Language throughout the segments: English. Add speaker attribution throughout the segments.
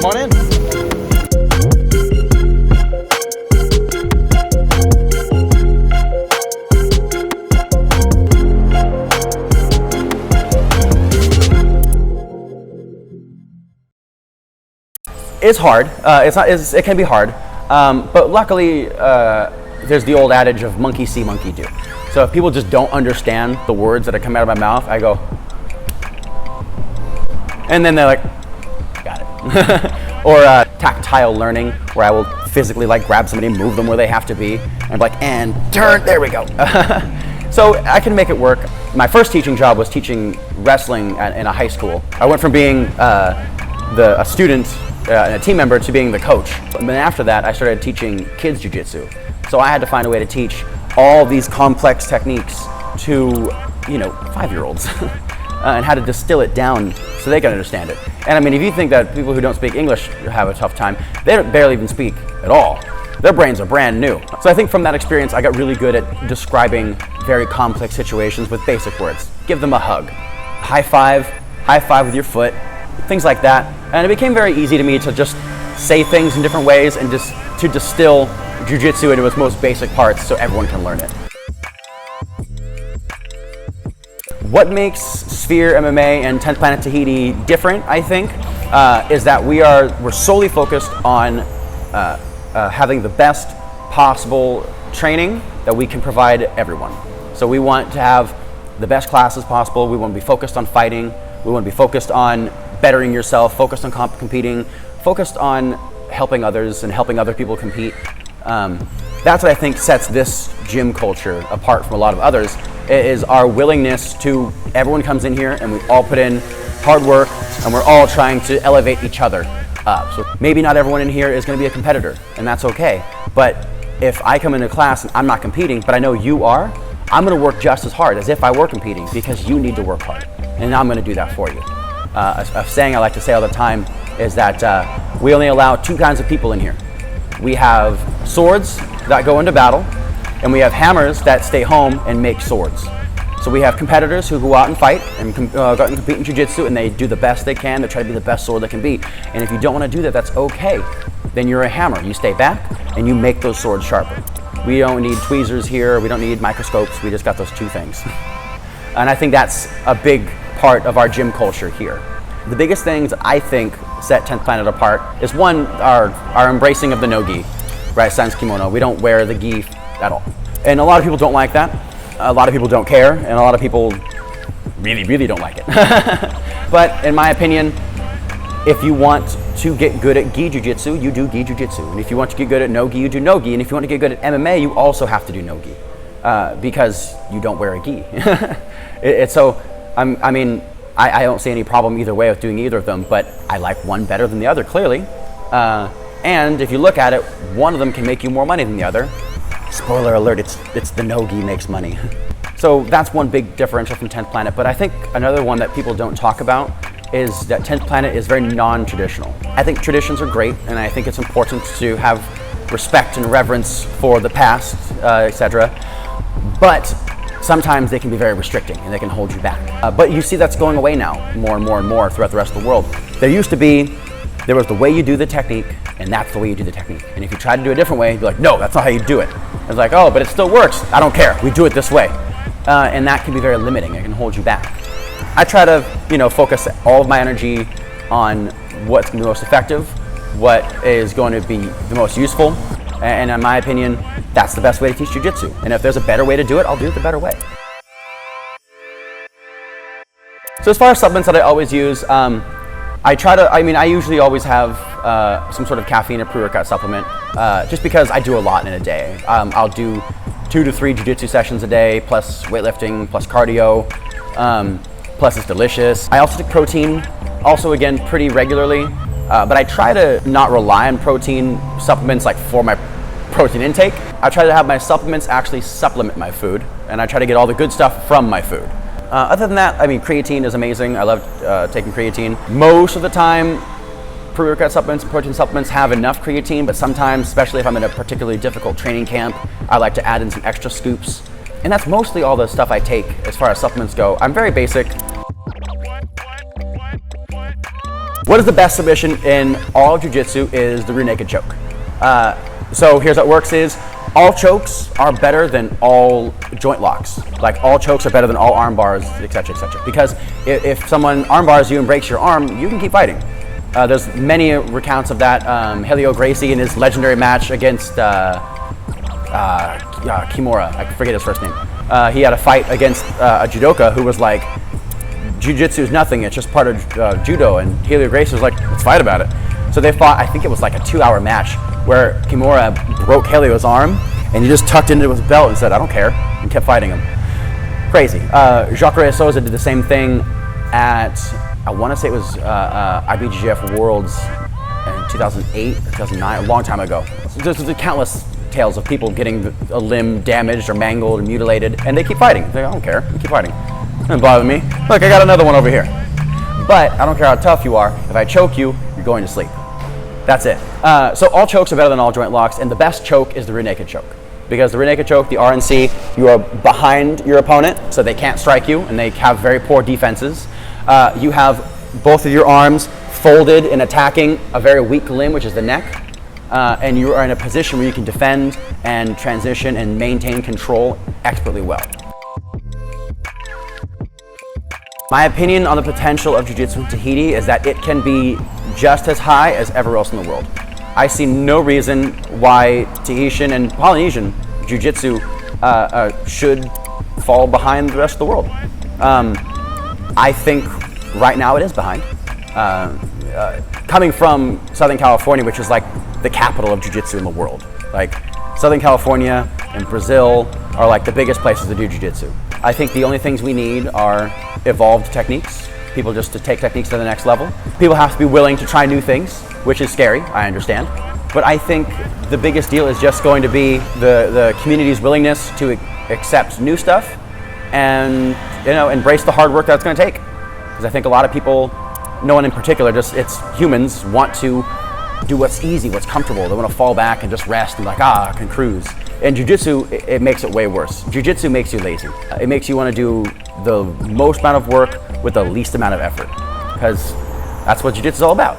Speaker 1: Come on in.
Speaker 2: It's hard. It can be hard, but luckily there's the old adage of monkey see, monkey do. So if people just don't understand the words that come out of my mouth, I go, and then they're like, got it. Or tactile learning, where I will physically like grab somebody and move them where they have to be, and I'm like, and turn, there we go. So I can make it work. My first teaching job was teaching wrestling in a high school. I went from being a student and a team member to being the coach. And then after that, I started teaching kids jiu-jitsu. So I had to find a way to teach all these complex techniques to, 5-year-olds and how to distill it down so they can understand it. And I mean, if you think that people who don't speak English have a tough time, they barely even speak at all. Their brains are brand new. So I think from that experience, I got really good at describing very complex situations with basic words. Give them a hug, high five with your foot, things like that. And it became very easy to me to just say things in different ways and just to distill jiu-jitsu into its most basic parts so everyone can learn it. What makes Sphere MMA and 10th Planet Tahiti different, I think, is that we're solely focused on having the best possible training that we can provide everyone. So we want to have the best classes possible. We want to be focused on fighting. We want to be focused on bettering yourself, focused on competing, focused on helping others and helping other people compete. That's what I think sets this gym culture apart from a lot of others, is our willingness to, everyone comes in here and we all put in hard work and we're all trying to elevate each other up. So maybe not everyone in here is going to be a competitor, and that's okay. But if I come into class and I'm not competing, but I know you are, I'm going to work just as hard as if I were competing, because you need to work hard, and I'm going to do that for you. A saying I like to say all the time is that we only allow 2 kinds of people in here. We have swords that go into battle, and we have hammers that stay home and make swords. So we have competitors who go out and fight and go out and compete in jiu-jitsu, and they do the best they can. They try to be the best sword they can be. And if you don't want to do that, that's okay. Then you're a hammer. You stay back and you make those swords sharper. We don't need tweezers here. We don't need microscopes. We just got those 2 things. And I think that's a big part of our gym culture here. The biggest things I think set 10th Planet apart is, one, our embracing of the no gi, right? Sans kimono. We don't wear the gi at all. And a lot of people don't like that. A lot of people don't care, and a lot of people really, really don't like it. But in my opinion, if you want to get good at gi jiu-jitsu, you do gi jiu-jitsu. And if you want to get good at no gi, you do no gi. And if you want to get good at MMA, you also have to do no gi, because you don't wear a gi. I don't see any problem either way with doing either of them, but I like one better than the other, clearly. And if you look at it, one of them can make you more money than the other. Spoiler alert, it's the no-gi makes money. So that's one big differential from 10th Planet. But I think another one that people don't talk about is that 10th Planet is very non-traditional. I think traditions are great, and I think it's important to have respect and reverence for the past, etc. But sometimes they can be very restricting and they can hold you back. But you see that's going away now, more and more and more throughout the rest of the world. There was the way you do the technique, and that's the way you do the technique. And if you try to do a different way, you'd be like, no, that's not how you do it. It's like, oh, but it still works. I don't care. We do it this way. And that can be very limiting. It can hold you back. I try to, focus all of my energy on what's the most effective, what is going to be the most useful. And in my opinion, that's the best way to teach jiu-jitsu. And if there's a better way to do it, I'll do it the better way. So as far as supplements that I always use, I usually always have some sort of caffeine or pre-workout supplement, just because I do a lot in a day. I'll do 2 to 3 jiu-jitsu sessions a day, plus weightlifting, plus cardio, plus it's delicious. I also take protein, also again, pretty regularly, but I try to not rely on protein supplements like for my protein intake. I try to have my supplements actually supplement my food, and I try to get all the good stuff from my food. Other than that, creatine is amazing. I love taking creatine. Most of the time, pre-workout supplements and protein supplements have enough creatine, but sometimes, especially if I'm in a particularly difficult training camp, I like to add in some extra scoops. And that's mostly all the stuff I take as far as supplements go. I'm very basic. What is the best submission in all of jiu-jitsu is the rear naked choke. So here's how it works is, all chokes are better than all joint locks. Like all chokes are better than all arm bars, etc., etc. Because if someone arm bars you and breaks your arm, you can keep fighting. There's many recounts of that. Helio Gracie in his legendary match against Kimura, I forget his first name. He had a fight against a judoka who was like, jiu-jitsu is nothing, it's just part of judo. And Helio Gracie was like, let's fight about it. So they fought, I think it was like a 2-hour match where Kimura broke Helio's arm and he just tucked into his belt and said, I don't care, and kept fighting him. Crazy. Jacques Souza did the same thing at, I want to say it was IBJJF Worlds in 2008 or 2009, a long time ago. There's countless tales of people getting a limb damaged or mangled or mutilated, and they keep fighting. They're like, I don't care, keep fighting. Doesn't bother me. Look, I got another one over here. But I don't care how tough you are, if I choke you, you're going to sleep. That's it. So all chokes are better than all joint locks, and the best choke is the rear naked choke. Because the rear naked choke, the RNC, you are behind your opponent, so they can't strike you, and they have very poor defenses. You have both of your arms folded and attacking a very weak limb, which is the neck, and you are in a position where you can defend and transition and maintain control expertly well. My opinion on the potential of Jiu-Jitsu in Tahiti is that it can be just as high as everywhere else in the world. I see no reason why Tahitian and Polynesian Jiu-Jitsu should fall behind the rest of the world. I think right now it is behind. Coming from Southern California, which is like the capital of Jiu-Jitsu in the world. Like Southern California and Brazil are like the biggest places to do Jiu-Jitsu. I think the only things we need are evolved techniques, people just to take techniques to the next level. People have to be willing to try new things, which is scary, I understand. But I think the biggest deal is just going to be the community's willingness to accept new stuff and, you know, embrace the hard work that's going to take. Because I think a lot of people, no one in particular, just it's humans want to do what's easy, what's comfortable. They want to fall back and just rest and like, I can cruise. In Jiu-Jitsu, it makes it way worse. Jiu-Jitsu makes you lazy. It makes you want to do the most amount of work with the least amount of effort, because that's what Jiu-Jitsu is all about.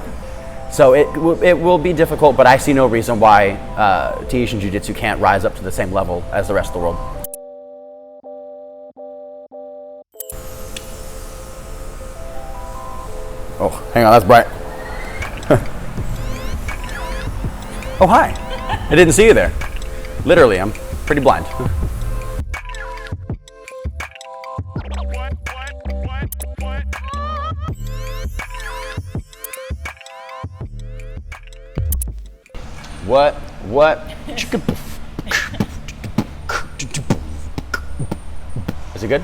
Speaker 2: So it will be difficult, but I see no reason why Tahitian Jiu-Jitsu can't rise up to the same level as the rest of the world. Oh, hang on, that's bright. Oh, hi. I didn't see you there. Literally, I'm pretty blind. What? Is it good?